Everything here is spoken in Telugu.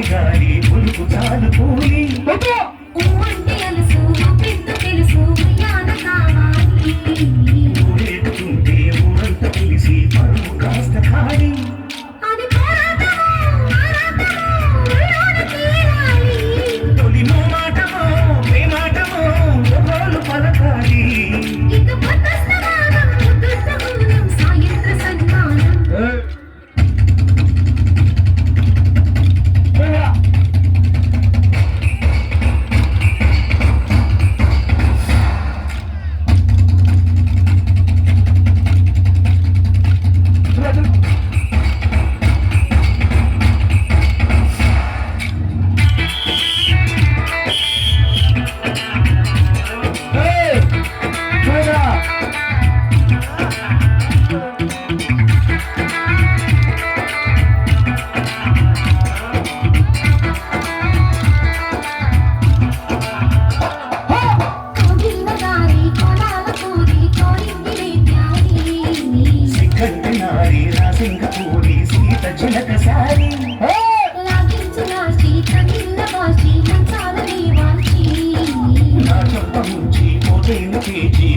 గాలి పులుపు చాలు పూలి ఊంటే అలుసు పెద్ద తెలుసు యాన కావాలి ఊరేగుతుంటే ఊరంత తెలిసి పరువు కాస్త ఖాళీ అది తొలి మాటమో ప్రేమాటమో ఒకళ్ళు పలకాలి ఇక పట్టస్నానం దుర్గమూలం సాయంత్ర సన్మానం కంటనారి రాసింగ పూరి సీత చిలక సారి నా చొప్ప ముంచి పోతేను పేచి